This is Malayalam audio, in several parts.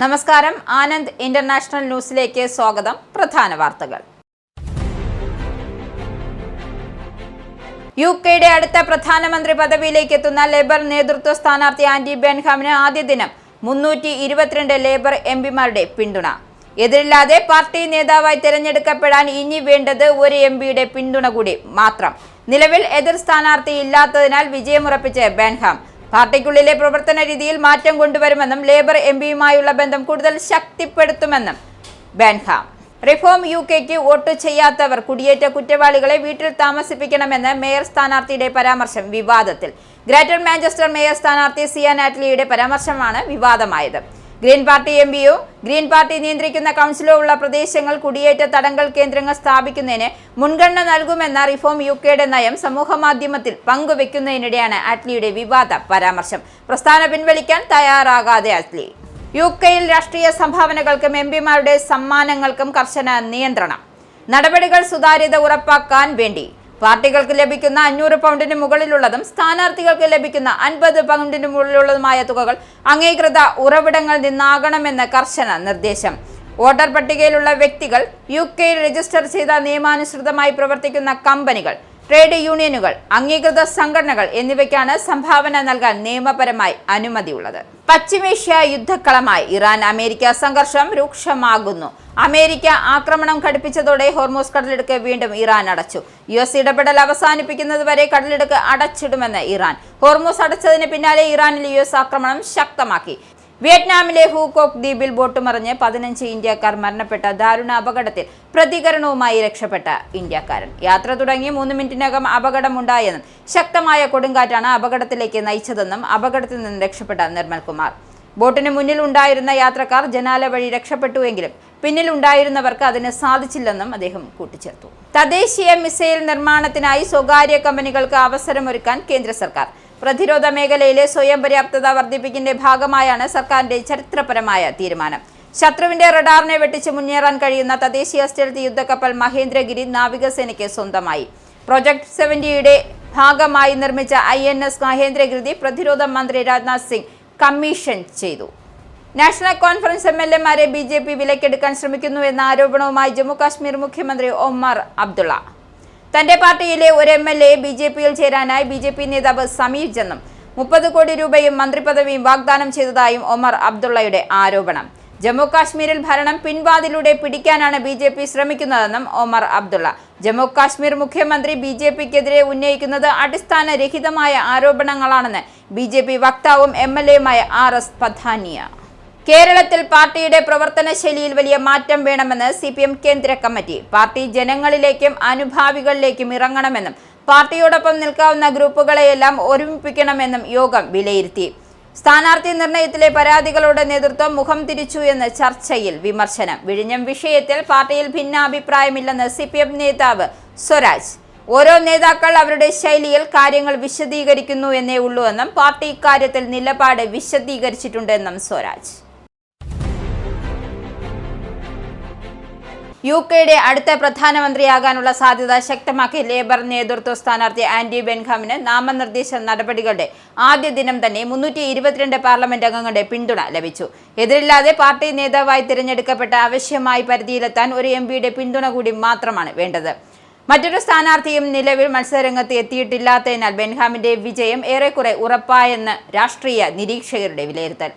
നമസ്കാരം, ആനന്ദ് ഇന്റർനാഷണൽ ന്യൂസിലേക്ക് സ്വാഗതം. പ്രധാന വാർത്തകൾ. യുകെയുടെ അടുത്ത പ്രധാനമന്ത്രി പദവിയിലേക്ക് എത്തുന്ന ലേബർ നേതൃത്വ സ്ഥാനാർത്ഥി ആൻഡി ബെൻഹാമിന് ആദ്യ ദിനം 322 ലേബർ എംപിമാരുടെ പിന്തുണ. എതിരില്ലാതെ പാർട്ടി നേതാവായി തിരഞ്ഞെടുക്കപ്പെടാൻ ഇനി വേണ്ടത് ഒരു എംപിയുടെ പിന്തുണ കൂടി മാത്രം. നിലവിൽ എതിർ സ്ഥാനാർത്ഥി ഇല്ലാത്തതിനാൽ വിജയമുറപ്പിച്ച് ബെൻഹാം പാർട്ടിക്കുള്ളിലെ പ്രവർത്തന രീതിയിൽ മാറ്റം കൊണ്ടുവരുമെന്നും ലേബർ എംപിയുമായുള്ള ബന്ധം കൂടുതൽ ശക്തിപ്പെടുത്തുമെന്നും ബെൻഹാം. റിഫോം യുകെക്ക് വോട്ട് ചെയ്യാത്തവർ കുടിയേറ്റ കുറ്റവാളികളെ വീട്ടിൽ താമസിപ്പിക്കണമെന്ന് മേയർ സ്ഥാനാർത്ഥിയുടെ പരാമർശം വിവാദത്തിൽ. ഗ്രേറ്റർ മാഞ്ചസ്റ്റർ മേയർ സ്ഥാനാർത്ഥി സിയാൻ ആറ്റ്ലിയുടെ പരാമർശമാണ് വിവാദമായത്. ഗ്രീൻ പാർട്ടി എംപിയോ ഗ്രീൻ പാർട്ടി നിയന്ത്രിക്കുന്ന കൗൺസിലോ ഉള്ള പ്രദേശങ്ങൾ കുടിയേറ്റ തടങ്കൽ കേന്ദ്രങ്ങൾ സ്ഥാപിക്കുന്നതിന് മുൻഗണന നൽകുമെന്ന റിഫോം യുകെയുടെ നയം സമൂഹമാധ്യമത്തിൽ പങ്കുവെക്കുന്നതിനിടെയാണ് ആറ്റ്ലിയുടെ വിവാദ പരാമർശം. പ്രസ്ഥാനം പിൻവലിക്കാൻ തയ്യാറാകാതെ ആറ്റ്ലി. യുകെയിൽ രാഷ്ട്രീയ സംഭാവനകൾക്കും എംപിമാരുടെ സമ്മാനങ്ങൾക്കും കർശന നിയന്ത്രണം. നടപടികൾ സുതാര്യത ഉറപ്പാക്കാൻ വേണ്ടി പാർട്ടികൾക്ക് ലഭിക്കുന്ന 500 പൗണ്ടിന് മുകളിലുള്ളതും സ്ഥാനാർത്ഥികൾക്ക് ലഭിക്കുന്ന 50 പൗണ്ടിന് മുകളിലുള്ളതുമായ തുകകൾ അംഗീകൃത ഉറവിടങ്ങളിൽ നിന്നാകണമെന്ന് കർശന നിർദ്ദേശം. വോട്ടർ പട്ടികയിലുള്ള വ്യക്തികൾ, യുകെയിൽ രജിസ്റ്റർ ചെയ്ത നിയമാനുസൃതമായി പ്രവർത്തിക്കുന്ന കമ്പനികൾ, ട്രേഡ് യൂണിയനുകൾ, അംഗീകൃത സംഘടനകൾ എന്നിവയ്ക്കാണ് സംഭാവന നൽകാൻ നിയമപരമായി അനുമതിയുള്ളത്. പശ്ചിമേഷ്യ യുദ്ധക്കളമായി ഇറാൻ അമേരിക്ക സംഘർഷം രൂക്ഷമാകുന്നു. അമേരിക്ക ആക്രമണം ഘടിപ്പിച്ചതോടെ ഹോർമൂസ് കടലിടുക്ക് വീണ്ടും ഇറാൻ അടച്ചു. US ഇടപെടൽ അവസാനിപ്പിക്കുന്നതുവരെ കടലിടുക്ക് അടച്ചിടുമെന്ന് ഇറാൻ. ഹോർമൂസ് അടച്ചതിന് പിന്നാലെ ഇറാനിൽ US ആക്രമണം ശക്തമാക്കി. വിയറ്റ്നാമിലെ ഹൂകോക്ക് ദ്വീപിൽ ബോട്ട് മറിഞ്ഞ് 15 ഇന്ത്യക്കാർ മരണപ്പെട്ട ദാരുണ അപകടത്തിൽ പ്രതികരണവുമായി രക്ഷപ്പെട്ട ഇന്ത്യക്കാരൻ. യാത്ര തുടങ്ങി 3 മിനിറ്റിനകം അപകടമുണ്ടായെന്നും ശക്തമായ കൊടുങ്കാറ്റാണ് അപകടത്തിലേക്ക് നയിച്ചതെന്നും അപകടത്തിൽ നിന്ന് രക്ഷപ്പെട്ട നിർമ്മൽ കുമാർ. ബോട്ടിന് മുന്നിൽ ഉണ്ടായിരുന്ന യാത്രക്കാർ ജനാല വഴി രക്ഷപ്പെട്ടുവെങ്കിലും പിന്നിലുണ്ടായിരുന്നവർക്ക് അതിന് സാധിച്ചില്ലെന്നും അദ്ദേഹം കൂട്ടിച്ചേർത്തു. തദ്ദേശീയ മിസൈൽ നിർമ്മാണത്തിനായി സ്വകാര്യ കമ്പനികൾക്ക് അവസരമൊരുക്കാൻ കേന്ദ്ര സർക്കാർ. പ്രതിരോധ മേഖലയിലെ സ്വയം പര്യാപ്തത വർദ്ധിപ്പിക്കുന്നതിന്റെ ഭാഗമായാണ് സർക്കാരിന്റെ ചരിത്രപരമായ തീരുമാനം. ശത്രുവിന്റെ റഡാറിനെ വെട്ടിച്ച് മുന്നേറാൻ കഴിയുന്ന തദ്ദേശീയ സ്റ്റെൽത്ത് യുദ്ധക്കപ്പൽ മഹേന്ദ്രഗിരി നാവികസേനയ്ക്ക് സ്വന്തമായി. പ്രോജക്ട് 70യുടെ ഭാഗമായി നിർമ്മിച്ച INS മഹേന്ദ്രഗിരി പ്രതിരോധ മന്ത്രി രാജ്നാഥ് സിംഗ് കമ്മീഷൻ ചെയ്തു. നാഷണൽ കോൺഫറൻസ് MLA-മാരെ BJP വിലക്കെടുക്കാൻ ശ്രമിക്കുന്നു എന്ന ആരോപണവുമായി ജമ്മു കാശ്മീർ മുഖ്യമന്ത്രി ഒമർ അബ്ദുള്ള. തന്റെ പാർട്ടിയിലെ ഒരു MLA BJP-യിൽ ചേരാനായി BJP നേതാവ് സമീർ ജെന്നും 30 കോടി രൂപയും മന്ത്രിപദവിയും വാഗ്ദാനം ചെയ്തതായും ഒമർ അബ്ദുള്ളയുടെ ആരോപണം. ജമ്മു കാശ്മീരിൽ ഭരണം പിൻവാതിലൂടെ പിടിക്കാനാണ് BJP ശ്രമിക്കുന്നതെന്നും ഒമർ അബ്ദുള്ള. ജമ്മു കാശ്മീർ മുഖ്യമന്ത്രി BJP-ക്കെതിരെ ഉന്നയിക്കുന്നത് അടിസ്ഥാനരഹിതമായ ആരോപണങ്ങളാണെന്ന് BJP വക്താവും MLA-യുമായ RS പധാനിയ. കേരളത്തിൽ പാർട്ടിയുടെ പ്രവർത്തന ശൈലിയിൽ വലിയ മാറ്റം വേണമെന്ന് CPM കേന്ദ്ര കമ്മിറ്റി. പാർട്ടി ജനങ്ങളിലേക്കും അനുഭാവികളിലേക്കും ഇറങ്ങണമെന്നും പാർട്ടിയോടൊപ്പം നിൽക്കാവുന്ന ഗ്രൂപ്പുകളെയെല്ലാം ഒരുമിപ്പിക്കണമെന്നും യോഗം വിലയിരുത്തി. സ്ഥാനാർത്ഥി നിർണയത്തിലെ പരാതികളുടെ നേതൃത്വം മുഖം തിരിച്ചു എന്ന് ചർച്ചയിൽ വിമർശനം. വിഴിഞ്ഞം വിഷയത്തിൽ പാർട്ടിയിൽ ഭിന്നാഭിപ്രായമില്ലെന്ന് CPM നേതാവ് സ്വരാജ്. ഓരോ നേതാക്കൾ അവരുടെ ശൈലിയിൽ കാര്യങ്ങൾ വിശദീകരിക്കുന്നു എന്നേ ഉള്ളൂ എന്നും പാർട്ടി ഇക്കാര്യത്തിൽ നിലപാട് വിശദീകരിച്ചിട്ടുണ്ടെന്നും സ്വരാജ്. യുകെയുടെ അടുത്ത പ്രധാനമന്ത്രിയാകാനുള്ള സാധ്യത ശക്തമാക്കി ലേബർ നേതൃത്വ സ്ഥാനാർത്ഥി ആൻഡി ബെൻഹാമിന് നാമനിർദ്ദേശ നടപടികളുടെ ആദ്യ ദിനം തന്നെ 322 പാർലമെന്റ് അംഗങ്ങളുടെ പിന്തുണ ലഭിച്ചു. എതിരില്ലാതെ പാർട്ടി നേതാവായി തിരഞ്ഞെടുക്കപ്പെട്ട ആവശ്യമായ പരിധിയിലെത്താൻ ഒരു MPയുടെ പിന്തുണ കൂടി മാത്രമാണ് വേണ്ടത്. മറ്റൊരു സ്ഥാനാർത്ഥിയും നിലവിൽ മത്സരരംഗത്ത് എത്തിയിട്ടില്ലാത്തതിനാൽ ബെൻഹാമിന്റെ വിജയം ഏറെക്കുറെ ഉറപ്പായെന്ന് രാഷ്ട്രീയ നിരീക്ഷകരുടെ വിലയിരുത്തൽ.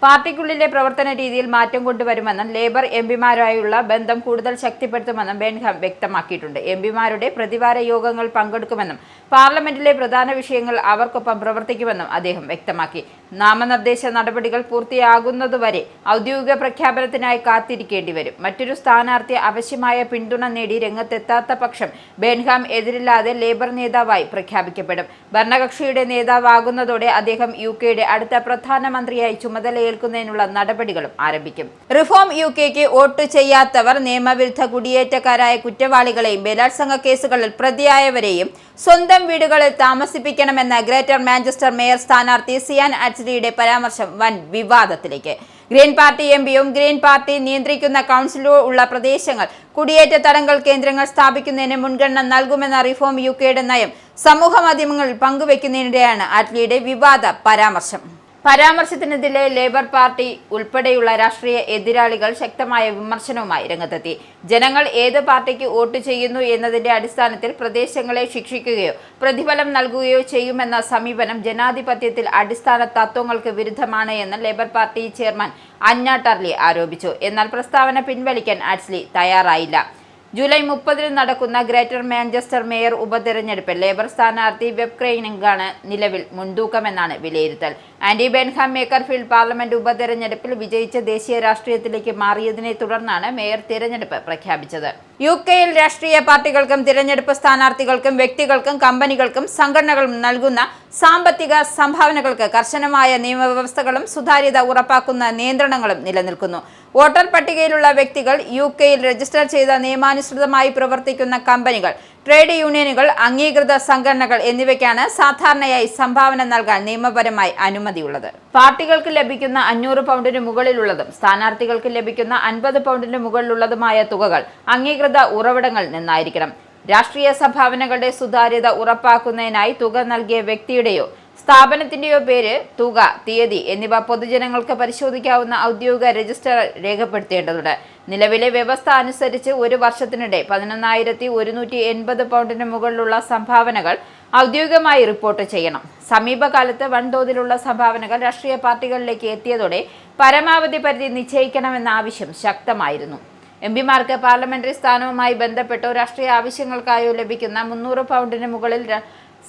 പാർട്ടിക്കുള്ളിലെ പ്രവർത്തന രീതിയിൽ മാറ്റം കൊണ്ടുവരുമെന്നും ലേബർ MPമാരുമായുള്ള ബന്ധം കൂടുതൽ ശക്തിപ്പെടുത്തുമെന്നും ബെൻഹാം വ്യക്തമാക്കിയിട്ടുണ്ട്. MPമാരുടെ പ്രതിവാര യോഗങ്ങൾ പങ്കെടുക്കുമെന്നും പാർലമെന്റിലെ പ്രധാന വിഷയങ്ങൾ അവർക്കൊപ്പം പ്രവർത്തിക്കുമെന്നും അദ്ദേഹം വ്യക്തമാക്കി. നാമനിർദ്ദേശ നടപടികൾ പൂർത്തിയാകുന്നതുവരെ ഔദ്യോഗിക പ്രഖ്യാപനത്തിനായി കാത്തിരിക്കേണ്ടി വരും. മറ്റൊരു സ്ഥാനാർത്ഥി ആവശ്യമായ പിന്തുണ നേടി രംഗത്തെത്താത്ത പക്ഷം ബെൻഹാം എതിരില്ലാതെ ലേബർ നേതാവായി പ്രഖ്യാപിക്കപ്പെടും. ഭരണകക്ഷിയുടെ നേതാവാകുന്നതോടെ അദ്ദേഹം യുകെയുടെ അടുത്ത പ്രധാനമന്ത്രിയായി ചുമതലയേൽക്കുന്നതിനുള്ള നടപടികളും ആരംഭിക്കും. റിഫോം യുകെക്ക് വോട്ട് ചെയ്യാത്തവർ നിയമവിരുദ്ധ കുടിയേറ്റക്കാരായ കുറ്റവാളികളെയും ബലാത്സംഗ കേസുകളിൽ പ്രതിയായവരെയും സ്വന്തം വീടുകളിൽ താമസിപ്പിക്കണമെന്ന ഗ്രേറ്റർ മാഞ്ചസ്റ്റർ മേയർ സ്ഥാനാർത്ഥി സിയാൻ ആറ്റ്ലിയുടെ പരാമർശം വൻ വിവാദത്തിലേക്ക്. ഗ്രീൻ പാർട്ടി എംപിയും ഗ്രീൻ പാർട്ടി നിയന്ത്രിക്കുന്ന കൗൺസിലോ ഉള്ള പ്രദേശങ്ങൾ കുടിയേറ്റ തടങ്കൽ കേന്ദ്രങ്ങൾ സ്ഥാപിക്കുന്നതിന് മുൻഗണന നൽകുമെന്ന റിഫോം യുകെയുടെ നയം സമൂഹ മാധ്യമങ്ങളിൽ പങ്കുവെക്കുന്നതിനിടെയാണ് ആറ്റ്ലിയുടെ വിവാദ പരാമർശം. പരാമർശത്തിനെതിരെ ലേബർ പാർട്ടി ഉൾപ്പെടെയുള്ള രാഷ്ട്രീയ എതിരാളികൾ ശക്തമായ വിമർശനവുമായി രംഗത്തെത്തി. ജനങ്ങൾ ഏത് പാർട്ടിക്ക് വോട്ട് ചെയ്യുന്നു എന്നതിന്റെ അടിസ്ഥാനത്തിൽ പ്രദേശങ്ങളെ ശിക്ഷിക്കുകയോ പ്രതിഫലം നൽകുകയോ ചെയ്യുമെന്ന സമീപനം ജനാധിപത്യത്തിൽ അടിസ്ഥാന തത്വങ്ങൾക്ക് വിരുദ്ധമാണ് എന്ന് ലേബർ പാർട്ടി ചെയർമാൻ അന്ന ടർലി ആരോപിച്ചു. എന്നാൽ പ്രസ്താവന പിൻവലിക്കാൻ ആറ്റ്സ്ലി തയ്യാറായില്ല. ജൂലൈ 30 നടക്കുന്ന ഗ്രേറ്റർ മാഞ്ചസ്റ്റർ മേയർ ഉപതെരഞ്ഞെടുപ്പിൽ ലേബർ സ്ഥാനാർത്ഥി വെബ് ക്രെയിനിംഗാണ് നിലവിൽ മുൻതൂക്കമെന്നാണ് വിലയിരുത്തൽ. ആൻഡി ബെൻഹാം മേക്കർഫീൽഡ് പാർലമെന്റ് ഉപതെരഞ്ഞെടുപ്പിൽ വിജയിച്ച് ദേശീയ രാഷ്ട്രീയത്തിലേക്ക് മാറിയതിനെ തുടർന്നാണ് മേയർ തിരഞ്ഞെടുപ്പ് പ്രഖ്യാപിച്ചത്. യുകെയിൽ രാഷ്ട്രീയ പാർട്ടികൾക്കും തിരഞ്ഞെടുപ്പ് സ്ഥാനാർത്ഥികൾക്കും വ്യക്തികൾക്കും കമ്പനികൾക്കും സംഘടനകളും നൽകുന്ന സാമ്പത്തിക സംഭാവനകൾക്ക് കർശനമായ നിയമവ്യവസ്ഥകളും സുതാര്യത ഉറപ്പാക്കുന്ന നിയന്ത്രണങ്ങളും നിലനിൽക്കുന്നു. വോട്ടർ പട്ടികയിലുള്ള വ്യക്തികൾ, യുകെയിൽ രജിസ്റ്റർ ചെയ്ത നിയമാനുസൃതമായി പ്രവർത്തിക്കുന്ന കമ്പനികൾ, ട്രേഡ് യൂണിയനുകൾ, അംഗീകൃത സംഘടനകൾ എന്നിവയ്ക്കാണ് സാധാരണയായി സംഭാവന നൽകാൻ നിയമപരമായി അനുമതിയുള്ളത്. പാർട്ടികൾക്ക് ലഭിക്കുന്ന 500 പൗണ്ടിന് മുകളിലുള്ളതും സ്ഥാനാർത്ഥികൾക്ക് ലഭിക്കുന്ന 50 പൗണ്ടിന് മുകളിലുള്ളതുമായ തുകകൾ അംഗീകൃത ഉറവിടങ്ങളിൽ നിന്നായിരിക്കണം. രാഷ്ട്രീയ സംഭാവനകളുടെ സുതാര്യത ഉറപ്പാക്കുന്നതിനായി തുക നൽകിയ വ്യക്തിയുടെയോ സ്ഥാപനത്തിന്റെയോ പേര്, തുക, തീയതി എന്നിവ പൊതുജനങ്ങൾക്ക് പരിശോധിക്കാവുന്ന ഔദ്യോഗിക രജിസ്റ്റർ രേഖപ്പെടുത്തേണ്ടതുണ്ട്. നിലവിലെ വ്യവസ്ഥ അനുസരിച്ച് ഒരു വർഷത്തിനിടെ 11,180 പൗണ്ടിന് മുകളിലുള്ള സംഭാവനകൾ ഔദ്യോഗികമായി റിപ്പോർട്ട് ചെയ്യണം. സമീപകാലത്ത് വൻതോതിലുള്ള സംഭാവനകൾ രാഷ്ട്രീയ പാർട്ടികളിലേക്ക് എത്തിയതോടെ പരമാവധി പരിധി നിശ്ചയിക്കണമെന്ന ആവശ്യം ശക്തമായിരുന്നു. എംപിമാർക്ക് പാർലമെന്ററി സ്ഥാനവുമായി ബന്ധപ്പെട്ടോ രാഷ്ട്രീയ ആവശ്യങ്ങൾക്കായോ ലഭിക്കുന്ന 300 പൗണ്ടിന് മുകളിൽ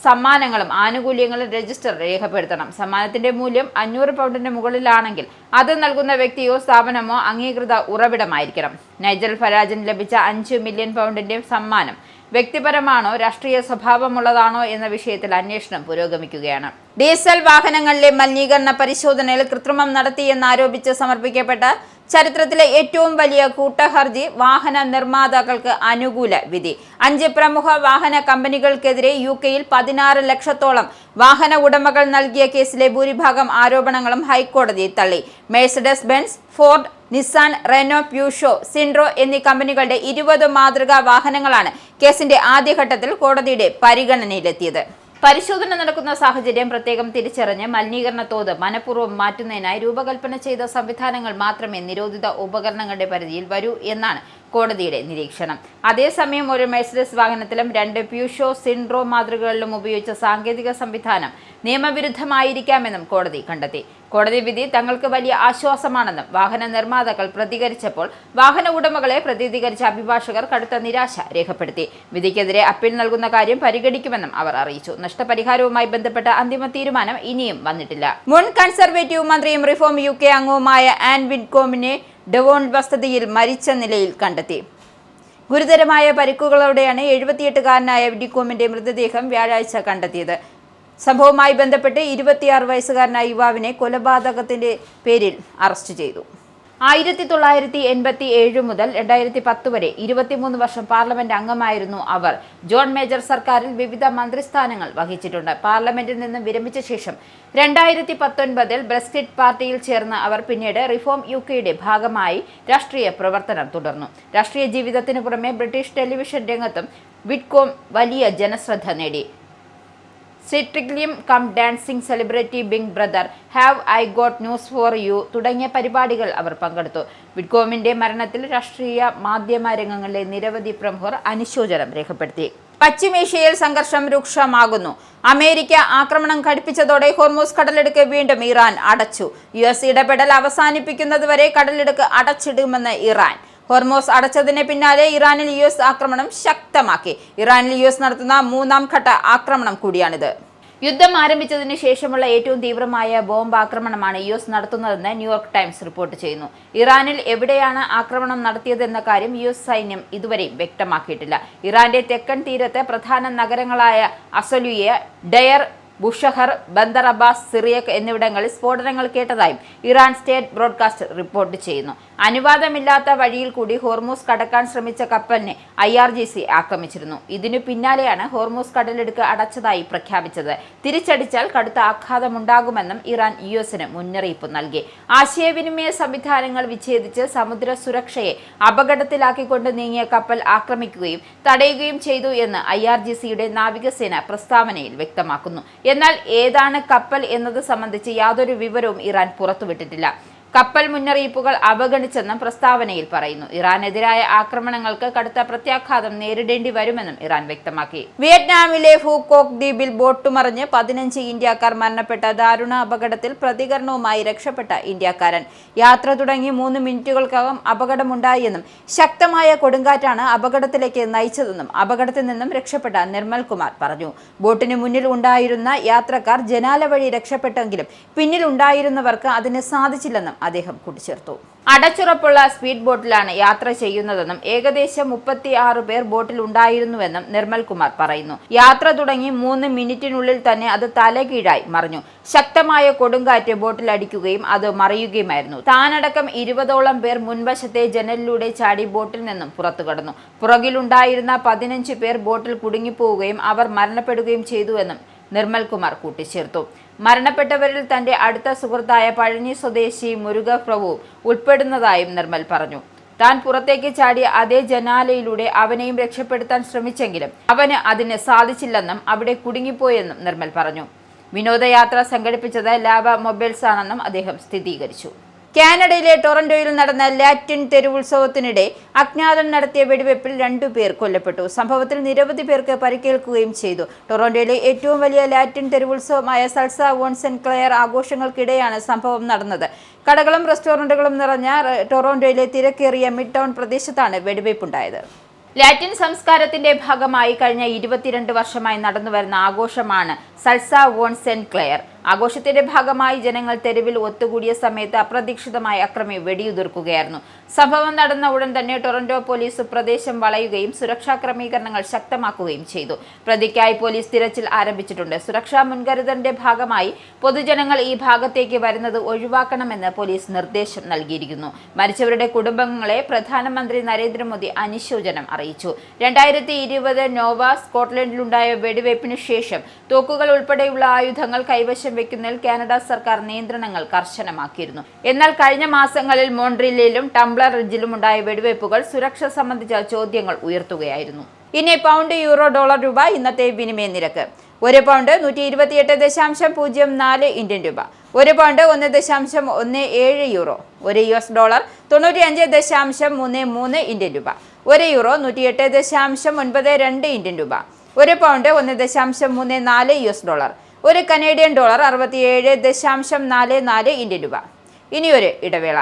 സമ്മാനങ്ങളും ആനുകൂല്യങ്ങളും രജിസ്റ്റർ രേഖപ്പെടുത്തണം. സമ്മാനത്തിന്റെ മൂല്യം 500 പൗണ്ടിന് മുകളിലാണെങ്കിൽ അത് നൽകുന്ന വ്യക്തിയോ സ്ഥാപനമോ അംഗീകൃത ഉറവിടമായിരിക്കണം. നൈജൽ ഫരാജിന് ലഭിച്ച 5 മില്യൺ പൗണ്ടിന്റെ സമ്മാനം വ്യക്തിപരമാണോ രാഷ്ട്രീയ സ്വഭാവമുള്ളതാണോ എന്ന വിഷയത്തിൽ അന്വേഷണം പുരോഗമിക്കുകയാണ്. ഡീസൽ വാഹനങ്ങളിലെ മലിനീകരണ പരിശോധനയിൽ കൃത്രിമം നടത്തിയെന്നാരോപിച്ച് സമർപ്പിക്കപ്പെട്ട ചരിത്രത്തിലെ ഏറ്റവും വലിയ കൂട്ടഹർജി വാഹന നിർമ്മാതാക്കൾക്ക് അനുകൂല വിധി. 5 പ്രമുഖ വാഹന കമ്പനികൾക്കെതിരെ യുകെയിൽ 16 ലക്ഷത്തോളം വാഹന ഉടമകൾ നൽകിയ കേസിലെ ഭൂരിഭാഗം ആരോപണങ്ങളും ഹൈക്കോടതി തള്ളി. Mercedes Benz, Ford, Nissan, Renault, Peugeot, Citroen എന്നീ കമ്പനികളുടെ 20 മാതൃകാ വാഹനങ്ങളാണ് കേസിന്റെ ആദ്യഘട്ടത്തിൽ കോടതിയുടെ പരിഗണനയിലെത്തിയത്. പരിശോധന നടക്കുന്ന സാഹചര്യം പ്രത്യേകം തിരിച്ചറിഞ്ഞ് മലിനീകരണ തോത് മനഃപൂർവ്വം മാറ്റുന്നതിനായി രൂപകൽപ്പന ചെയ്ത സംവിധാനങ്ങൾ മാത്രമേ നിരോധിത ഉപകരണങ്ങളുടെ പരിധിയിൽ വരൂ എന്നാണ് കോടതിയുടെ നിരീക്ഷണം. അതേസമയം ഒരു മെഴ്സിഡസ് വാഹനത്തിലും 2 പ്യൂഷോ, സിൻഡ്രോ മാതൃകകളിലും ഉപയോഗിച്ച സാങ്കേതിക സംവിധാനം നിയമവിരുദ്ധമായിരിക്കാമെന്നും കോടതി കണ്ടെത്തി. കോടതി വിധി തങ്ങൾക്ക് വലിയ ആശ്വാസമാണെന്നും വാഹന നിർമ്മാതാക്കൾ പ്രതികരിച്ചപ്പോൾ വാഹന ഉടമകളെ പ്രതിനിധീകരിച്ച അഭിഭാഷകർ കടുത്ത നിരാശ രേഖപ്പെടുത്തി. വിധിക്കെതിരെ അപ്പീൽ നൽകുന്ന കാര്യം പരിഗണിക്കുമെന്നും അവർ അറിയിച്ചു. നഷ്ടപരിഹാരവുമായി ബന്ധപ്പെട്ട അന്തിമ തീരുമാനം ഇനിയും വന്നിട്ടില്ല. മുൻ കൺസർവേറ്റീവ് മന്ത്രിയും റിഫോം യുകെ അംഗവുമായ ആൻ വിഡ്കോമിനെ ഡെവോൺ വസതിയിൽ മരിച്ച നിലയിൽ കണ്ടെത്തി. ഗുരുതരമായ പരിക്കുകളോടെയാണ് 78-കാരനായ വിഡ്കോമിന്റെ മൃതദേഹം വ്യാഴാഴ്ച കണ്ടെത്തിയത്. സംഭവവുമായി ബന്ധപ്പെട്ട് 26 വയസ്സുകാരനായ യുവാവിനെ കൊലപാതകത്തിന്റെ പേരിൽ അറസ്റ്റ് ചെയ്തു. 1987 മുതൽ 2010 വരെ 23 വർഷം പാർലമെന്റ് അംഗമായിരുന്നു അവർ. ജോൺ മേജർ സർക്കാരിൽ വിവിധ മന്ത്രിസ്ഥാനങ്ങൾ വഹിച്ചിട്ടുണ്ട്. പാർലമെന്റിൽ നിന്ന് വിരമിച്ച ശേഷം 2019 ബ്രെക്സിറ്റ് പാർട്ടിയിൽ ചേർന്ന അവർ പിന്നീട് റിഫോം യുകെയുടെ ഭാഗമായി രാഷ്ട്രീയ പ്രവർത്തനം തുടർന്നു. രാഷ്ട്രീയ ജീവിതത്തിനു പുറമെ ബ്രിട്ടീഷ് ടെലിവിഷൻ രംഗത്തും വിഡ്കോം വലിയ ജനശ്രദ്ധ നേടി. സ്ട്രിക്ട്ലിയും Come Dancing, Celebrity Big Brother, Have I Got News for You തുടങ്ങിയ പരിപാടികൾ അവർ പങ്കെടുത്തു. വിഡ്കോമിന്റെ മരണത്തിൽ രാഷ്ട്രീയ മാധ്യമ രംഗങ്ങളിലെ നിരവധി പ്രമുഖർ അനുശോചനം രേഖപ്പെടുത്തി. പശ്ചിമേഷ്യയിൽ സംഘർഷം രൂക്ഷമാകുന്നു. അമേരിക്ക ആക്രമണം ഘടിപ്പിച്ചതോടെ ഹോർമൂസ് കടലിടുക്ക് വീണ്ടും ഇറാൻ അടച്ചു. US ഇടപെടൽ അവസാനിപ്പിക്കുന്നതുവരെ കടലിടുക്ക് അടച്ചിടുമെന്ന് ഇറാൻ. ഹോർമൂസ് അടച്ചതിന് പിന്നാലെ ഇറാനിൽ US ആക്രമണം ശക്തമാക്കി. ഇറാനിൽ US നടത്തുന്ന 3ാം ഘട്ട ആക്രമണം കൂടിയാണിത്. യുദ്ധം ആരംഭിച്ചതിന് ശേഷമുള്ള ഏറ്റവും തീവ്രമായ ബോംബ് ആക്രമണമാണ് US നടത്തുന്നതെന്ന് ന്യൂയോർക്ക് ടൈംസ് റിപ്പോർട്ട് ചെയ്യുന്നു. ഇറാനിൽ എവിടെയാണ് ആക്രമണം നടത്തിയതെന്ന കാര്യം US സൈന്യം ഇതുവരെയും വ്യക്തമാക്കിയിട്ടില്ല. ഇറാന്റെ തെക്കൻ തീരത്ത് പ്രധാന നഗരങ്ങളായ അസലുയ, ഡയർ ബുഷഹർ, ബന്ദർ അബ്ബാസ്, സിറിയക് എന്നിവിടങ്ങളിൽ സ്ഫോടനങ്ങൾ കേട്ടതായും ഇറാൻ സ്റ്റേറ്റ് ബ്രോഡ്കാസ്റ്റ് റിപ്പോർട്ട് ചെയ്യുന്നു. അനുവാദമില്ലാത്ത വഴിയിൽ കൂടി ഹോർമൂസ് കടക്കാൻ ശ്രമിച്ച കപ്പലിനെ IRGC ആക്രമിച്ചിരുന്നു. ഇതിനു പിന്നാലെയാണ് ഹോർമൂസ് കടലിടുക്ക് അടച്ചതായി പ്രഖ്യാപിച്ചത്. തിരിച്ചടിച്ചാൽ കടുത്ത ആഘാതമുണ്ടാകുമെന്നും ഇറാൻ US-ന് മുന്നറിയിപ്പ് നൽകി. ആശയവിനിമയ സംവിധാനങ്ങൾ വിച്ഛേദിച്ച് സമുദ്ര സുരക്ഷയെ അപകടത്തിലാക്കിക്കൊണ്ട് നീങ്ങിയ കപ്പൽ ആക്രമിക്കുകയും തടയുകയും ചെയ്തു എന്ന് IRGC-യുടെ നാവികസേന പ്രസ്താവനയിൽ വ്യക്തമാക്കുന്നു. എന്നാൽ ഏതാണ് കപ്പൽ എന്നത് സംബന്ധിച്ച് യാതൊരു വിവരവും ഇറാൻ പുറത്തുവിട്ടിട്ടില്ല. കപ്പൽ മുന്നറിയിപ്പുകൾ അവഗണിച്ചെന്നും പ്രസ്താവനയിൽ പറയുന്നു. ഇറാനെതിരായ ആക്രമണങ്ങൾക്ക് കടുത്ത പ്രത്യാഘാതം നേരിടേണ്ടി വരുമെന്നും ഇറാൻ വ്യക്തമാക്കി. വിയറ്റ്നാമിലെ ഫൂക്കോക്ക് ദ്വീപിൽ ബോട്ട് മറിഞ്ഞ് 15 ഇന്ത്യക്കാർ മരണപ്പെട്ട ദാരുണ അപകടത്തിൽ പ്രതികരണവുമായി രക്ഷപ്പെട്ട ഇന്ത്യക്കാരൻ. യാത്ര തുടങ്ങി 3 മിനിറ്റുകൾക്കകം അപകടമുണ്ടായെന്നും ശക്തമായ കൊടുങ്കാറ്റാണ് അപകടത്തിലേക്ക് നയിച്ചതെന്നും അപകടത്തിൽ നിന്നും രക്ഷപ്പെട്ട നിർമ്മൽ കുമാർ പറഞ്ഞു. ബോട്ടിന് മുന്നിൽ ഉണ്ടായിരുന്ന യാത്രക്കാർ ജനാല വഴി രക്ഷപ്പെട്ടെങ്കിലും പിന്നിൽ ഉണ്ടായിരുന്നവർക്ക് അതിന് സാധിച്ചില്ലെന്നും അദ്ദേഹം കൂട്ടിച്ചേർത്തു. അടച്ചുറപ്പുള്ള സ്പീഡ് ബോട്ടിലാണ് യാത്ര ചെയ്യുന്നതെന്നും ഏകദേശം 36 പേർ ബോട്ടിൽ ഉണ്ടായിരുന്നുവെന്നും നിർമ്മൽ കുമാർ പറയുന്നു. യാത്ര തുടങ്ങി 3 മിനിറ്റിനുള്ളിൽ തന്നെ അത് തലകീഴായി മറിഞ്ഞു. ശക്തമായ കൊടുങ്കാറ്റ് ബോട്ടിൽ അടിക്കുകയും അത് മറിയുകയുമായിരുന്നു. താനടക്കം 20ഓളം പേർ മുൻവശത്തെ ജനലിലൂടെ ചാടി ബോട്ടിൽ നിന്നും പുറത്തു കടന്നു. പുറകിലുണ്ടായിരുന്ന 15 പേർ ബോട്ടിൽ കുടുങ്ങിപ്പോവുകയും അവർ മരണപ്പെടുകയും ചെയ്തുവെന്നും നിർമ്മൽ കുമാർ കൂട്ടിച്ചേർത്തു. മരണപ്പെട്ടവരിൽ തന്റെ അടുത്ത സുഹൃത്തായ പഴനി സ്വദേശി മുരുക പ്രഭു ഉൾപ്പെടുന്നതായും നിർമ്മൽ പറഞ്ഞു. താൻ പുറത്തേക്ക് ചാടിയ അതേ ജനാലയിലൂടെ അവനെയും രക്ഷപ്പെടുത്താൻ ശ്രമിച്ചെങ്കിലും അവന് അതിന് സാധിച്ചില്ലെന്നും അവിടെ കുടുങ്ങിപ്പോയെന്നും നിർമ്മൽ പറഞ്ഞു. വിനോദയാത്ര സംഘടിപ്പിച്ചത് ലാവ മൊബൈൽസ് ആണെന്നും അദ്ദേഹം സ്ഥിരീകരിച്ചു. കാനഡയിലെ ടൊറന്റോയിൽ നടന്ന ലാറ്റിൻ തെരുവുത്സവത്തിനിടെ അജ്ഞാതൻ നടത്തിയ വെടിവെപ്പിൽ 2 പേർ കൊല്ലപ്പെട്ടു. സംഭവത്തിൽ നിരവധി പേർക്ക് പരിക്കേൽക്കുകയും ചെയ്തു. ടൊറന്റോയിലെ ഏറ്റവും വലിയ ലാറ്റിൻ തെരുവുത്സവമായ സൽസ വോൺ സെന്റ് ക്ലെയർ ആഘോഷങ്ങൾക്കിടെയാണ് സംഭവം നടന്നത്. കടകളും റെസ്റ്റോറന്റുകളും നിറഞ്ഞ ടൊറന്റോയിലെ തിരക്കേറിയ മിഡ് ടൗൺ പ്രദേശത്താണ് വെടിവെപ്പുണ്ടായത്. ലാറ്റിൻ സംസ്കാരത്തിന്റെ ഭാഗമായി കഴിഞ്ഞ 22 വർഷമായി നടന്നുവരുന്ന ആഘോഷമാണ് സൽസ വോൺ സെന്റ് ക്ലെയർ. ആഘോഷത്തിന്റെ ഭാഗമായി ജനങ്ങൾ തെരുവിൽ ഒത്തുകൂടിയ സമയത്ത് അപ്രതീക്ഷിതമായി അക്രമി വെടിയുതിർക്കുകയായിരുന്നു. സംഭവം നടന്ന ഉടൻ തന്നെ ടൊറന്റോ പോലീസ് പ്രദേശം വളയുകയും സുരക്ഷാ ക്രമീകരണങ്ങൾ ശക്തമാക്കുകയും ചെയ്തു. പ്രതിക്കായി പോലീസ് തിരച്ചിൽ ആരംഭിച്ചിട്ടുണ്ട്. സുരക്ഷാ മുൻകരുതലിന്റെ ഭാഗമായി പൊതുജനങ്ങൾ ഈ ഭാഗത്തേക്ക് വരുന്നത് ഒഴിവാക്കണമെന്ന് പോലീസ് നിർദ്ദേശം നൽകിയിരിക്കുന്നു. മരിച്ചവരുടെ കുടുംബങ്ങളെ പ്രധാനമന്ത്രി നരേന്ദ്രമോദി അനുശോചനം അറിയിച്ചു. 2020 നോവ സ്കോട്ട്ലൻഡിലുണ്ടായ വെടിവയ്പ്പിന് ശേഷം തോക്കുകൾ ഉൾപ്പെടെയുള്ള ആയുധങ്ങൾ കൈവശം വെക്കുന്നതിൽ കാനഡ സർക്കാർ നിയന്ത്രണങ്ങൾ കർശനമാക്കിയിരുന്നു. എന്നാൽ കഴിഞ്ഞ മാസങ്ങളിൽ മോൺട്രിയലിലും ടംബ്ലർ റിഡ്ജിലും ഉണ്ടായ വെടിവയ്പ്പുകൾ സുരക്ഷ സംബന്ധിച്ച ചോദ്യങ്ങൾ ഉയർത്തുകയായിരുന്നു. ഇനി പൗണ്ട്, യൂറോ, ഡോളർ, രൂപ ഇന്നത്തെ വിനിമയ നിരക്ക്. 1 പൗണ്ട് 128.04 ഇന്ത്യൻ രൂപ, 1 pound 1.17 euro, 1 US dollar 95.33 Indian രൂപ, 1 യൂറോ 108.92 ഇന്ത്യൻ രൂപ, 1 pound 1.34 US dollar, 1 Canadian dollar 67.44 Indian രൂപ. ഇനിയൊരു ഇടവേള.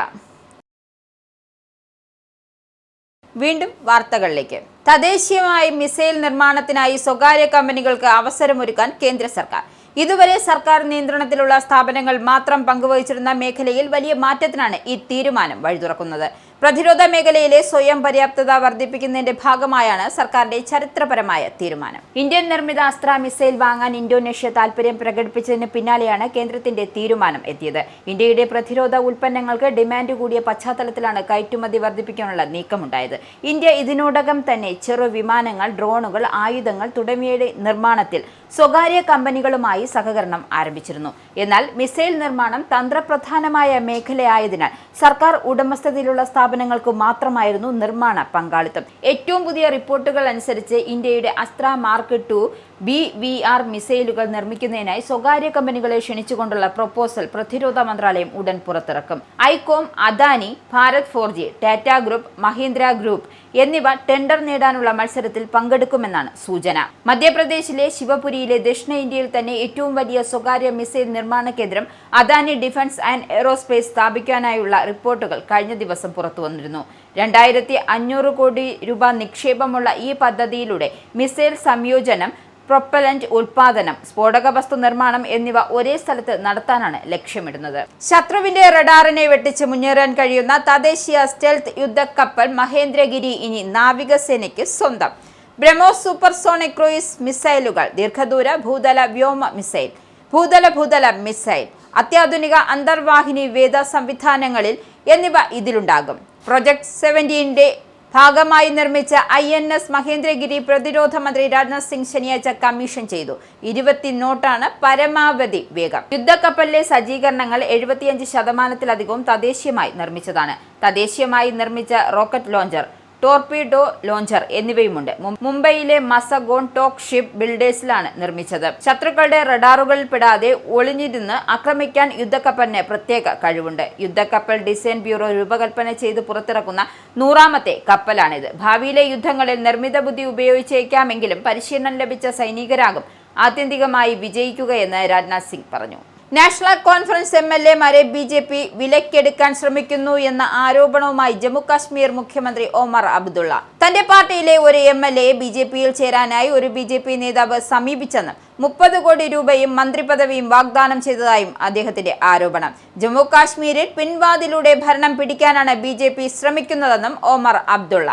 വീണ്ടും വാർത്തകളിലേക്ക്. തദ്ദേശീയമായി മിസൈൽ നിർമ്മാണത്തിനായി സ്വകാര്യ കമ്പനികൾക്ക് അവസരമൊരുക്കാൻ കേന്ദ്ര സർക്കാർ. ഇതുവരെ സർക്കാർ നിയന്ത്രണത്തിലുള്ള സ്ഥാപനങ്ങൾ മാത്രം പങ്കുവഹിച്ചിരുന്ന മേഖലയിൽ വലിയ മാറ്റത്തിനാണ് ഈ തീരുമാനം വഴിതുറക്കുന്നത്. പ്രതിരോധ മേഖലയിലെ സ്വയം പര്യാപ്തത വർദ്ധിപ്പിക്കുന്നതിന്റെ ഭാഗമായാണ് സർക്കാരിന്റെ ചരിത്രപരമായ തീരുമാനം. ഇന്ത്യൻ നിർമ്മിത അസ്ത്ര മിസൈൽ വാങ്ങാൻ ഇന്തോനേഷ്യ താൽപര്യം പ്രകടിപ്പിച്ചതിന് പിന്നാലെയാണ് കേന്ദ്രത്തിന്റെ തീരുമാനം എത്തിയത്. ഇന്ത്യയുടെ പ്രതിരോധ ഉൽപ്പന്നങ്ങൾക്ക് ഡിമാൻഡ് കൂടിയ പശ്ചാത്തലത്തിലാണ് കയറ്റുമതി വർദ്ധിപ്പിക്കാനുള്ള നീക്കമുണ്ടായത്. ഇന്ത്യ ഇതിനോടകം തന്നെ ചെറു വിമാനങ്ങൾ, ഡ്രോണുകൾ, ആയുധങ്ങൾ തുടങ്ങിയവയുടെ നിർമ്മാണത്തിൽ സ്വകാര്യ കമ്പനികളുമായി സഹകരണം ആരംഭിച്ചിരുന്നു. എന്നാൽ മിസൈൽ നിർമ്മാണം തന്ത്രപ്രധാനമായ മേഖലയായതിനാൽ സർക്കാർ ഉടമസ്ഥതയിലുള്ള സ്ഥാപനങ്ങൾക്ക് മാത്രമായിരുന്നു നിർമ്മാണ പങ്കാളിത്തം. ഏറ്റവും പുതിയ റിപ്പോർട്ടുകൾ അനുസരിച്ച് ഇന്ത്യയുടെ അസ്ത്ര മാർക്ക് 2 BVR മിസൈലുകൾ നിർമ്മിക്കുന്നതിനായി സ്വകാര്യ കമ്പനികളെ ക്ഷണിച്ചുകൊണ്ടുള്ള പ്രൊപ്പോസൽ പ്രതിരോധ മന്ത്രാലയം ഉടൻ പുറത്തിറക്കും. ഐകോം, അദാനി, ഭാരത് ഫോർജി, ടാറ്റ ഗ്രൂപ്പ്, മഹീന്ദ്ര ഗ്രൂപ്പ് എന്നിവ ടെൻഡർ നേടാനുള്ള മത്സരത്തിൽ പങ്കെടുക്കുമെന്നാണ് സൂചന. മധ്യപ്രദേശിലെ ശിവപുരിയിലെ ദക്ഷിണ ഇന്ത്യയിൽ തന്നെ ഏറ്റവും വലിയ സ്വകാര്യ മിസൈൽ നിർമ്മാണ കേന്ദ്രം അദാനി ഡിഫൻസ് ആൻഡ് എയ്റോസ്പേസ് സ്ഥാപിക്കാനായുള്ള റിപ്പോർട്ടുകൾ കഴിഞ്ഞ ദിവസം പുറത്തുവന്നിരുന്നു. 2500 കോടി രൂപ നിക്ഷേപമുള്ള ഈ പദ്ധതിയിലൂടെ മിസൈൽ സംയോജനം, പ്രൊപ്പലന്റ് ഉൽപാദനം, സ്ഫോടക വസ്തു നിർമ്മാണം എന്നിവ ഒരേ സ്ഥലത്ത് നടത്താനാണ് ലക്ഷ്യമിടുന്നത്. ശത്രുവിന്റെ റഡാറിനെ വെട്ടിച്ച് മുന്നേറാൻ കഴിയുന്ന തദ്ദേശീയ സ്റ്റെൽത്ത് യുദ്ധക്കപ്പൽ മഹേന്ദ്രഗിരി ഇനി നാവികസേനയ്ക്ക് സ്വന്തം. ബ്രഹ്മോസ് സൂപ്പർസോണിക് ക്രൂയിസ് മിസൈലുകൾ, ദീർഘദൂര ഭൂതല വ്യോമ മിസൈൽ, ഭൂതല മിസൈൽ, അത്യാധുനിക അന്തർവാഹിനി വേദ സംവിധാനങ്ങളിൽ എന്നിവ ഇതിലുണ്ടാകും. പ്രൊജക്ട് 17ന്റെ ഭാഗമായി നിർമ്മിച്ച INS മഹേന്ദ്രഗിരി പ്രതിരോധ മന്ത്രി രാജ്നാഥ് സിംഗ് ശനിയാഴ്ച കമ്മീഷൻ ചെയ്തു. 20 നോട്ടാണ് പരമാവധി വേഗം. യുദ്ധക്കപ്പലിലെ സജ്ജീകരണങ്ങൾ 75% തദ്ദേശീയമായി നിർമ്മിച്ചതാണ്. തദ്ദേശീയമായി നിർമ്മിച്ച റോക്കറ്റ് ലോഞ്ചർ, ടോർപീഡോ ലോഞ്ചർ എന്നിവയുമുണ്ട്. മുംബൈയിലെ മസഗോൺ ടോക്ക് ഷിപ്പ് ബിൽഡേഴ്സിലാണ് നിർമ്മിച്ചത്. ശത്രുക്കളുടെ റഡാറുകളിൽ പെടാതെ ഒളിഞ്ഞിരുന്ന് ആക്രമിക്കാൻ യുദ്ധക്കപ്പലിന് പ്രത്യേക കഴിവുണ്ട്. യുദ്ധക്കപ്പൽ ഡിസൈൻ ബ്യൂറോ രൂപകൽപ്പന ചെയ്ത് പുറത്തിറക്കുന്ന 100ാമത്തെ കപ്പലാണിത്. ഭാവിയിലെ യുദ്ധങ്ങളിൽ നിർമ്മിത ബുദ്ധി ഉപയോഗിച്ചേക്കാമെങ്കിലും പരിശീലനം ലഭിച്ച സൈനികരാകും ആത്യന്തികമായി വിജയിക്കുകയെന്ന് രാജ്നാഥ് സിംഗ് പറഞ്ഞു. നാഷണൽ കോൺഫറൻസ് MLA-മാരെ BJP വിലക്കെടുക്കാൻ ശ്രമിക്കുന്നു എന്ന ആരോപണവുമായി ജമ്മുകാശ്മീർ മുഖ്യമന്ത്രി ഒമർ അബ്ദുള്ള. തന്റെ പാർട്ടിയിലെ ഒരു MLA BJP-യിൽ ചേരാനായി ഒരു BJP നേതാവ് സമീപിച്ചെന്നും 30 കോടി രൂപയും മന്ത്രിപദവിയും വാഗ്ദാനം ചെയ്തതായും അദ്ദേഹത്തിന്റെ ആരോപണം. ജമ്മുകാശ്മീരിൽ പിൻവാതിലൂടെ ഭരണം പിടിക്കാനാണ് BJP ശ്രമിക്കുന്നതെന്നും ഒമർ അബ്ദുള്ള.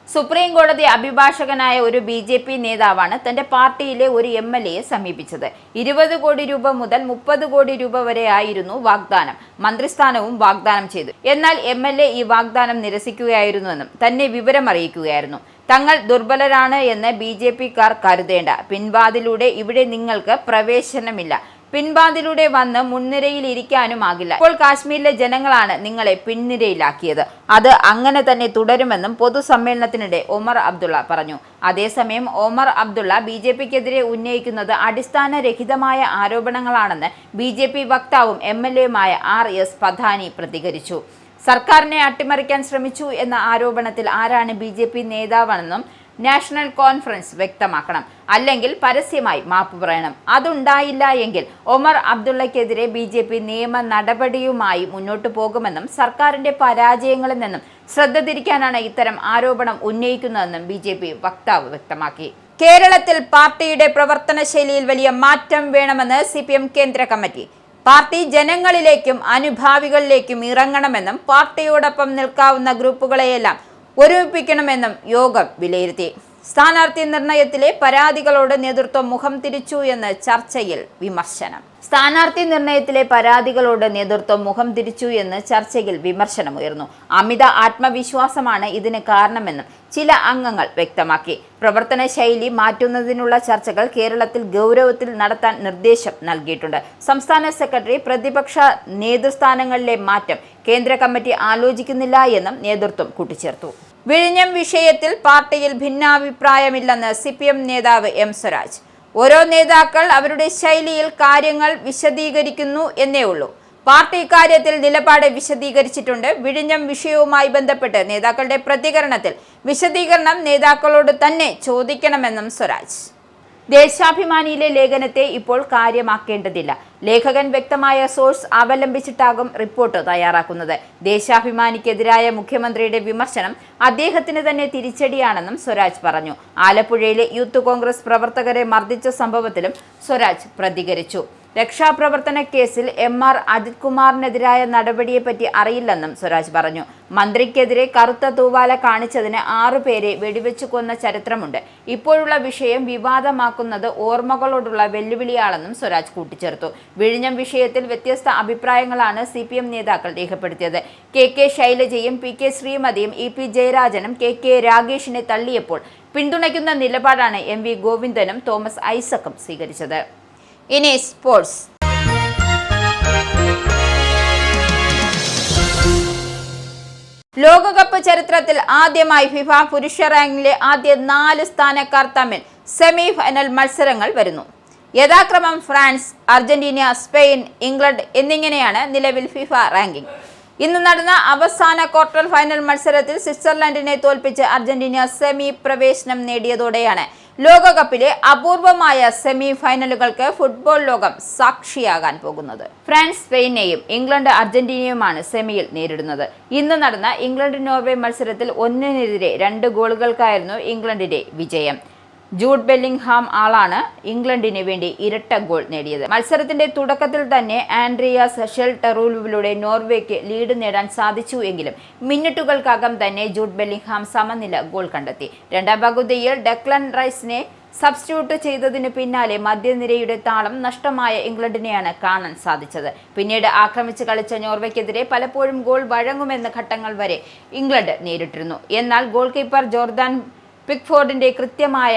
സുപ്രീം കോടതി അഭിഭാഷകനായ ഒരു BJP നേതാവാണ് തന്റെ പാർട്ടിയിലെ ഒരു MLA-യെ സമീപിച്ചത്. 20 കോടി രൂപ മുതൽ 30 കോടി രൂപ വരെ ആയിരുന്നു വാഗ്ദാനം. മന്ത്രിസ്ഥാനവും വാഗ്ദാനം ചെയ്തു. എന്നാൽ MLA ഈ വാഗ്ദാനം നിരസിക്കുകയായിരുന്നുവെന്നും തന്നെ വിവരമറിയിക്കുകയായിരുന്നു. തങ്ങൾ ദുർബലരാണ് എന്ന് BJP-ക്കാർ കരുതേണ്ട. പിൻവാതിലൂടെ ഇവിടെ നിങ്ങൾക്ക് പ്രവേശനമില്ല. പിൻവാതിലൂടെ വന്ന് മുൻനിരയിൽ ഇരിക്കാനുമാകില്ല. ഇപ്പോൾ കാശ്മീരിലെ ജനങ്ങളാണ് നിങ്ങളെ പിൻനിരയിലാക്കിയത്. അത് അങ്ങനെ തന്നെ തുടരുമെന്നും പൊതുസമ്മേളനത്തിനിടെ ഒമർ അബ്ദുള്ള പറഞ്ഞു. അതേസമയം ഒമർ അബ്ദുള്ള BJP-ക്കെതിരെ ഉന്നയിക്കുന്നത് അടിസ്ഥാനരഹിതമായ ആരോപണങ്ങളാണെന്ന് BJP വക്താവും MLA-യുമായ RS പധാനി പ്രതികരിച്ചു. സർക്കാരിനെ അട്ടിമറിക്കാൻ ശ്രമിച്ചു എന്ന ആരോപണത്തിൽ ആരാണ് BJP നേതാവെന്നും നാഷണൽ കോൺഫറൻസ് വ്യക്തമാക്കണം. അല്ലെങ്കിൽ പരസ്യമായി മാപ്പ് പറയണം. അതുണ്ടായില്ല എങ്കിൽ ഒമർ അബ്ദുള്ളയ്ക്കെതിരെ BJP നിയമ നടപടിയുമായി മുന്നോട്ടു പോകുമെന്നും സർക്കാരിന്റെ പരാജയങ്ങളിൽ നിന്നും ശ്രദ്ധ തിരിക്കാനാണ് ഇത്തരം ആരോപണം ഉന്നയിക്കുന്നതെന്നും BJP വക്താവ് വ്യക്തമാക്കി. കേരളത്തിൽ പാർട്ടിയുടെ പ്രവർത്തന ശൈലിയിൽ വലിയ മാറ്റം വേണമെന്ന് CPM കേന്ദ്ര കമ്മിറ്റി. പാർട്ടി ജനങ്ങളിലേക്കും അനുഭാവികളിലേക്കും ഇറങ്ങണമെന്നും പാർട്ടിയോടൊപ്പം നിൽക്കാവുന്ന ഗ്രൂപ്പുകളെയെല്ലാം ഒരുമിപ്പിക്കണമെന്നും യോഗം വിലയിരുത്തി. സ്ഥാനാർത്ഥി നിർണയത്തിലെ പരാതികളോട് നേതൃത്വം മുഖം തിരിച്ചു എന്ന് ചർച്ചയിൽ വിമർശനം. സ്ഥാനാർത്ഥി നിർണയത്തിലെ പരാതികളോട് നേതൃത്വം മുഖം തിരിച്ചു എന്ന് ചർച്ചയിൽ വിമർശനമുയർന്നു. അമിത ആത്മവിശ്വാസമാണ് ഇതിന് കാരണമെന്നും ചില അംഗങ്ങൾ വ്യക്തമാക്കി. പ്രവർത്തന ശൈലി മാറ്റുന്നതിനുള്ള ചർച്ചകൾ കേരളത്തിൽ ഗൗരവത്തിൽ നടത്താൻ നിർദ്ദേശം നൽകിയിട്ടുണ്ട്. സംസ്ഥാന സെക്രട്ടറി പ്രതിപക്ഷ നേതൃസ്ഥാനങ്ങളിലെ മാറ്റം കേന്ദ്ര കമ്മിറ്റി ആലോചിക്കുന്നില്ല എന്നും നേതൃത്വം കൂട്ടിച്ചേർത്തു. വിഴിഞ്ഞം വിഷയത്തിൽ പാർട്ടിയിൽ ഭിന്നാഭിപ്രായമില്ലെന്ന് CPM നേതാവ് M സ്വരാജ്. ഓരോ നേതാക്കൾ അവരുടെ ശൈലിയിൽ കാര്യങ്ങൾ വിശദീകരിക്കുന്നു എന്നേ ഉള്ളൂ. പാർട്ടി കാര്യത്തിൽ നിലപാട് വിശദീകരിച്ചിട്ടുണ്ട്. വിഴിഞ്ഞം വിഷയവുമായി ബന്ധപ്പെട്ട് നേതാക്കളുടെ പ്രതികരണത്തിൽ വിശദീകരണം നേതാക്കളോട് തന്നെ ചോദിക്കണമെന്നും സ്വരാജ്. ദേശാഭിമാനിയിലെ ലേഖനത്തെ ഇപ്പോൾ കാര്യമാക്കേണ്ടതില്ല. ലേഖകൻ വ്യക്തമായ സോഴ്സ് അവലംബിച്ചിട്ടാകും റിപ്പോർട്ട് തയ്യാറാക്കുന്നത്. ദേശാഭിമാനിക്കെതിരായ മുഖ്യമന്ത്രിയുടെ വിമർശനം അദ്ദേഹത്തിന് തന്നെ തിരിച്ചടിയാണെന്നും സ്വരാജ് പറഞ്ഞു. ആലപ്പുഴയിലെ യൂത്ത് കോൺഗ്രസ് പ്രവർത്തകരെ മർദ്ദിച്ച സംഭവത്തിലും സ്വരാജ് പ്രതികരിച്ചു. രക്ഷാപ്രവർത്തന കേസിൽ MR അജിത് കുമാറിനെതിരായ നടപടിയെപ്പറ്റി അറിയില്ലെന്നും സ്വരാജ് പറഞ്ഞു. മന്ത്രിക്കെതിരെ കറുത്ത തൂവാല കാണിച്ചതിന് 6 പേരെ വെടിവെച്ചു കൊന്ന ചരിത്രമുണ്ട്. ഇപ്പോഴുള്ള വിഷയം വിവാദമാക്കുന്നത് ഓർമ്മകളോടുള്ള വെല്ലുവിളിയാണെന്നും സ്വരാജ് കൂട്ടിച്ചേർത്തു. വിഴിഞ്ഞം വിഷയത്തിൽ വ്യത്യസ്ത അഭിപ്രായങ്ങളാണ് CPM നേതാക്കൾ രേഖപ്പെടുത്തിയത്. KK ശൈലജയും PK ശ്രീമതിയും EP ജയരാജനും KK രാഗേഷിനെ തള്ളിയപ്പോൾ പിന്തുണയ്ക്കുന്ന നിലപാടാണ് MV ഗോവിന്ദനും തോമസ് ഐസക്കും സ്വീകരിച്ചത്. ഇനി സ്പോർട്സ്. ലോകകപ്പ് ചരിത്രത്തിൽ ആദ്യമായി ഫിഫ പുരുഷ റാങ്കിലെ ആദ്യ 4 സ്ഥാനക്കാർ തമ്മിൽ സെമി ഫൈനൽ മത്സരങ്ങൾ വരുന്നു. യഥാക്രമം ഫ്രാൻസ്, അർജന്റീന, സ്പെയിൻ, ഇംഗ്ലണ്ട് എന്നിങ്ങനെയാണ് നിലവിൽ ഫിഫ റാങ്കിംഗ്. ഇന്ന് നടന്ന അവസാന ക്വാർട്ടർ ഫൈനൽ മത്സരത്തിൽ സ്വിറ്റ്സർലൻഡിനെ തോൽപ്പിച്ച് അർജന്റീന സെമി പ്രവേശനം നേടിയതോടെയാണ് ലോകകപ്പിലെ അപൂർവമായ സെമി ഫൈനലുകൾക്ക് ഫുട്ബോൾ ലോകം സാക്ഷിയാകാൻ പോകുന്നത്. ഫ്രാൻസ് സ്പെയിനെയും ഇംഗ്ലണ്ട് അർജന്റീനയുമാണ് സെമിയിൽ നേരിടുന്നത്. ഇന്ന് നടന്ന ഇംഗ്ലണ്ട് നോർവേ മത്സരത്തിൽ 1-നെതിരെ 2 ഗോളുകൾക്കായിരുന്നു ഇംഗ്ലണ്ടിന്റെ വിജയം. ജൂഡ് ബെല്ലിംഗ്ഹാം ആളാണ് ഇംഗ്ലണ്ടിന് വേണ്ടി ഇരട്ട ഗോൾ നേടിയത്. മത്സരത്തിന്റെ തുടക്കത്തിൽ തന്നെ ആൻഡ്രിയാസ് ഷെൽട്ടറൂവിലൂടെ നോർവേക്ക് ലീഡ് നേടാൻ സാധിച്ചു എങ്കിലും മിനിറ്റുകൾക്കകം തന്നെ ജൂഡ് ബെല്ലിംഗ്ഹാം സമനില ഗോൾ കണ്ടെത്തി. രണ്ടാം പകുതിയിൽ ഡെക്ലൻ റൈസിനെ സബ്സ്റ്റിറ്റ്യൂട്ട് ചെയ്തതിന് പിന്നാലെ മധ്യനിരയുടെ താളം നഷ്ടമായ ഇംഗ്ലണ്ടിനെയാണ് കാണാൻ സാധിച്ചത്. പിന്നീട് ആക്രമിച്ച് കളിച്ച നോർവേക്കെതിരെ പലപ്പോഴും ഗോൾ വഴങ്ങുമെന്ന ഘട്ടങ്ങൾ വരെ ഇംഗ്ലണ്ട് നേരിട്ടിരുന്നു. എന്നാൽ ഗോൾ കീപ്പർ ജോർദാൻ പിക്ഫോർഡിന്റെ കൃത്യമായ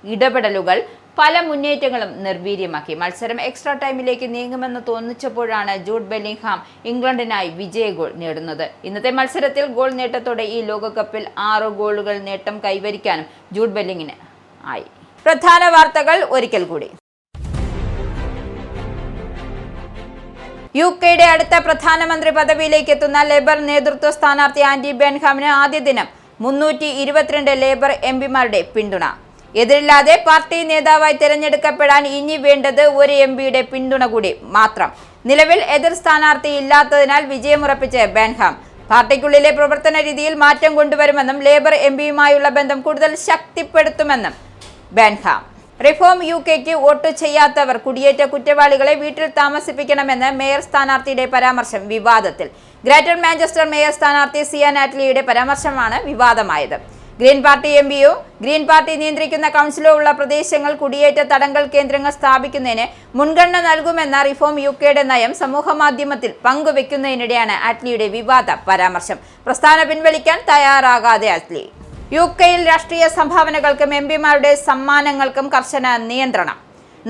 ഇടപെടലുകൾ പല മുന്നേറ്റങ്ങളും നിർവീര്യമാക്കി. മത്സരം എക്സ്ട്രാ ടൈമിലേക്ക് നീങ്ങുമെന്ന് തോന്നിച്ചപ്പോഴാണ് ജൂഡ് ബെല്ലിംഗ്ഹാം ഇംഗ്ലണ്ടിനായി വിജയ ഗോൾ നേടുന്നത്. ഇന്നത്തെ മത്സരത്തിൽ ഗോൾ നേട്ടത്തോടെ ഈ ലോകകപ്പിൽ 6 ഗോളുകൾ നേട്ടം കൈവരിക്കാനും ജൂഡ് ബെല്ലിംഗിന് ആയി. പ്രധാന വാർത്തകൾ ഒരിക്കൽ കൂടി. യുകെയുടെ അടുത്ത പ്രധാനമന്ത്രി പദവിയിലേക്ക് എത്തുന്ന ലേബർ നേതൃത്വ സ്ഥാനാർത്ഥി ആന്റി ബെൻഹാമിന് ആദ്യ ദിനം 322 ലേബർ എംപിമാരുടെ പിന്തുണ. എതിരില്ലാതെ പാർട്ടി നേതാവായി തിരഞ്ഞെടുക്കപ്പെടാൻ ഇനി വേണ്ടത് ഒരു എംപിയുടെ പിന്തുണ കൂടി മാത്രം. നിലവിൽ എതിർ സ്ഥാനാർത്ഥി ഇല്ലാത്തതിനാൽ വിജയമുറപ്പിച്ച് ബെൻഹാം പാർട്ടിക്കുള്ളിലെ പ്രവർത്തന രീതിയിൽ മാറ്റം കൊണ്ടുവരുമെന്നും ലേബർ എംപിയുമായുള്ള ബന്ധം കൂടുതൽ ശക്തിപ്പെടുത്തുമെന്നും ബെൻഹാം. റിഫോം യുകെക്ക് വോട്ട് ചെയ്യാത്തവർ കുടിയേറ്റ കുറ്റവാളികളെ വീട്ടിൽ താമസിപ്പിക്കണമെന്ന് മേയർ സ്ഥാനാർത്ഥിയുടെ പരാമർശം വിവാദത്തിൽ. ഗ്രേറ്റർ മാഞ്ചസ്റ്റർ മേയർ സ്ഥാനാർത്ഥി സിയാൻ ആറ്റ്ലിയുടെ പരാമർശമാണ് വിവാദമായത്. ഗ്രീൻ പാർട്ടി എംപിയോ ഗ്രീൻ പാർട്ടി നിയന്ത്രിക്കുന്ന കൗൺസിലോ ഉള്ള പ്രദേശങ്ങൾ കുടിയേറ്റ തടങ്കൽ കേന്ദ്രങ്ങൾ സ്ഥാപിക്കുന്നതിന് മുൻഗണന നൽകുമെന്ന റിഫോം യുകെയുടെ നയം സമൂഹമാധ്യമത്തിൽ പങ്കുവെക്കുന്നതിനിടെയാണ് ആറ്റ്ലിയുടെ വിവാദ പരാമർശം. പ്രസ്താവന പിൻവലിക്കാൻ തയ്യാറാകാതെ ആറ്റ്ലി. യുകെയിൽ രാഷ്ട്രീയ സംഭാവനകൾക്കും എംപിമാരുടെ സമ്മാനങ്ങൾക്കും കർശന നിയന്ത്രണം.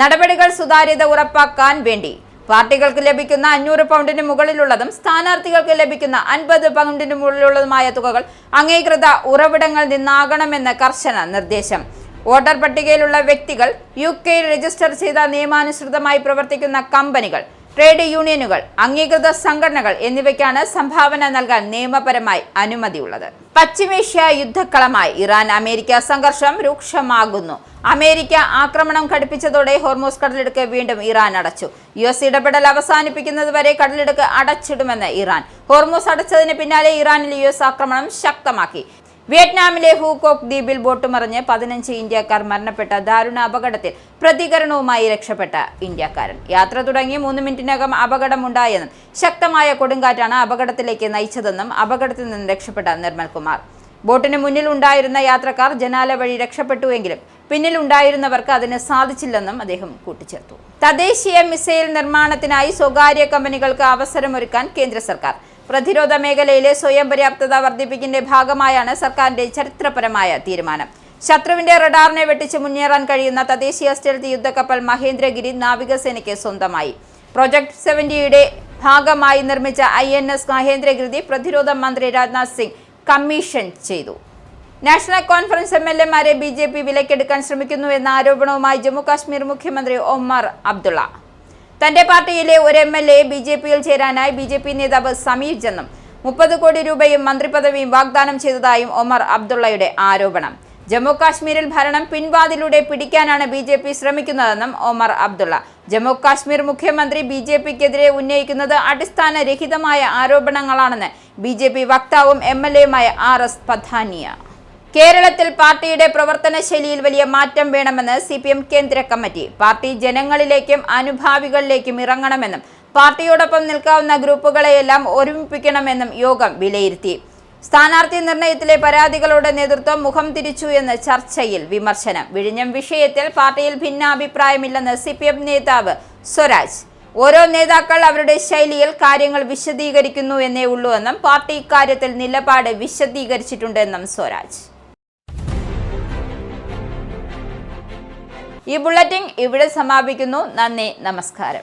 നടപടികൾ സുതാര്യത ഉറപ്പാക്കാൻ വേണ്ടി പാർട്ടികൾക്ക് ലഭിക്കുന്ന 500 പൗണ്ടിന് മുകളിലുള്ളതും സ്ഥാനാർത്ഥികൾക്ക് ലഭിക്കുന്ന 50 പൗണ്ടിന് മുകളിലുള്ളതുമായ തുകകൾ അംഗീകൃത ഉറവിടങ്ങളിൽ നിന്നാകണമെന്ന് കർശന നിർദ്ദേശം. വോട്ടർ പട്ടികയിലുള്ള വ്യക്തികൾ, യുകെയിൽ രജിസ്റ്റർ ചെയ്ത നിയമാനുസൃതമായി പ്രവർത്തിക്കുന്ന കമ്പനികൾ, ട്രേഡ് യൂണിയനുകൾ, അംഗീകൃത സംഘടനകൾ എന്നിവയ്ക്കാണ് സംഭാവന നൽകാൻ നിയമപരമായി അനുമതിയുള്ളത്. പശ്ചിമേഷ്യ യുദ്ധക്കളമായി ഇറാൻ അമേരിക്ക സംഘർഷം രൂക്ഷമാകുന്നു. അമേരിക്ക ആക്രമണം ഘടിപ്പിച്ചതോടെ ഹോർമൂസ് കടലിടുക്ക് വീണ്ടും ഇറാൻ അടച്ചു. US ഇടപെടൽ അവസാനിപ്പിക്കുന്നതുവരെ കടലിടുക്ക് അടച്ചിടുമെന്ന് ഇറാൻ. ഹോർമൂസ് അടച്ചതിന് പിന്നാലെ ഇറാനിൽ US ആക്രമണം ശക്തമാക്കി. വിയറ്റ്നാമിലെ ഹൂകോക്ക് ദ്വീപിൽ ബോട്ട് മറിഞ്ഞ് 15 ഇന്ത്യക്കാർ മരണപ്പെട്ട ദാരുണ അപകടത്തിൽ പ്രതികരണവുമായി രക്ഷപ്പെട്ട ഇന്ത്യക്കാരൻ. യാത്ര തുടങ്ങി 3 മിനിറ്റിനകം അപകടമുണ്ടായെന്നും ശക്തമായ കൊടുങ്കാറ്റാണ് അപകടത്തിലേക്ക് നയിച്ചതെന്നും അപകടത്തിൽ നിന്ന് രക്ഷപ്പെട്ട നിർമ്മൽ കുമാർ. ബോട്ടിന് മുന്നിൽ ഉണ്ടായിരുന്ന യാത്രക്കാർ ജനാല വഴി രക്ഷപ്പെട്ടുവെങ്കിലും പിന്നിലുണ്ടായിരുന്നവർക്ക് അതിന് സാധിച്ചില്ലെന്നും അദ്ദേഹം കൂട്ടിച്ചേർത്തു. തദ്ദേശീയ മിസൈൽ നിർമ്മാണത്തിനായി സ്വകാര്യ കമ്പനികൾക്ക് അവസരമൊരുക്കാൻ കേന്ദ്ര സർക്കാർ. പ്രതിരോധ മേഖലയിലെ സ്വയം പര്യാപ്തത വർദ്ധിപ്പിക്കുന്നതിന്റെ ഭാഗമായാണ് സർക്കാരിന്റെ ചരിത്രപരമായ തീരുമാനം. ശത്രുവിന്റെ റഡാറിനെ വെട്ടിച്ച് മുന്നേറാൻ കഴിയുന്ന തദ്ദേശീയ സ്റ്റെൽത്ത് യുദ്ധക്കപ്പൽ മഹേന്ദ്രഗിരി നാവികസേനയ്ക്ക് സ്വന്തമായി. പ്രോജക്ട് 70യുടെ ഭാഗമായി നിർമ്മിച്ച INS മഹേന്ദ്രഗിരി പ്രതിരോധ മന്ത്രി രാജ്നാഥ് സിംഗ് കമ്മീഷൻ ചെയ്തു. നാഷണൽ കോൺഫറൻസ് MLA-മാരെ BJP വിലക്കെടുക്കാൻ ശ്രമിക്കുന്നു എന്ന ആരോപണവുമായി ജമ്മു കാശ്മീർ മുഖ്യമന്ത്രി ഒമർ അബ്ദുള്ള. തന്റെ പാർട്ടിയിലെ ഒരു MLA BJPയിൽ ചേരാനായി BJP നേതാവ് സമീർ ജെന്നും 30 കോടി രൂപയും മന്ത്രിപദവിയും വാഗ്ദാനം ചെയ്തതായും ഒമർ അബ്ദുള്ളയുടെ ആരോപണം. ജമ്മു കാശ്മീരിൽ ഭരണം പിൻവാതിലൂടെ പിടിക്കാനാണ് BJP ശ്രമിക്കുന്നതെന്നും ഒമർ അബ്ദുള്ള. ജമ്മു കാശ്മീർ മുഖ്യമന്ത്രി BJPക്കെതിരെ ഉന്നയിക്കുന്നത് അടിസ്ഥാനരഹിതമായ ആരോപണങ്ങളാണെന്ന് BJP വക്താവും MLA-യുമായ RS പധാനിയ. കേരളത്തിൽ പാർട്ടിയുടെ പ്രവർത്തന ശൈലിയിൽ വലിയ മാറ്റം വേണമെന്ന് CPM കേന്ദ്ര കമ്മിറ്റി. പാർട്ടി ജനങ്ങളിലേക്കും അനുഭാവികളിലേക്കും ഇറങ്ങണമെന്നും പാർട്ടിയോടൊപ്പം നിൽക്കാവുന്ന ഗ്രൂപ്പുകളെയെല്ലാം ഒരുമിപ്പിക്കണമെന്നും യോഗം വിലയിരുത്തി. സ്ഥാനാർത്ഥി നിർണയത്തിലെ പരാതികളോട് നേതൃത്വം മുഖം തിരിച്ചു എന്ന് ചർച്ചയിൽ വിമർശനം. വിഴിഞ്ഞം വിഷയത്തിൽ പാർട്ടിയിൽ ഭിന്നാഭിപ്രായമില്ലെന്ന് CPM നേതാവ് സ്വരാജ്. ഓരോ നേതാക്കൾ അവരുടെ ശൈലിയിൽ കാര്യങ്ങൾ വിശദീകരിക്കുന്നു എന്നേ ഉള്ളൂ എന്നും പാർട്ടി ഇക്കാര്യത്തിൽ നിലപാട് വിശദീകരിച്ചിട്ടുണ്ടെന്നും സ്വരാജ്. ഈ ബുള്ളറ്റിൻ ഇവിടെ സമാപിക്കുന്നു. നന്ദി, നമസ്കാരം.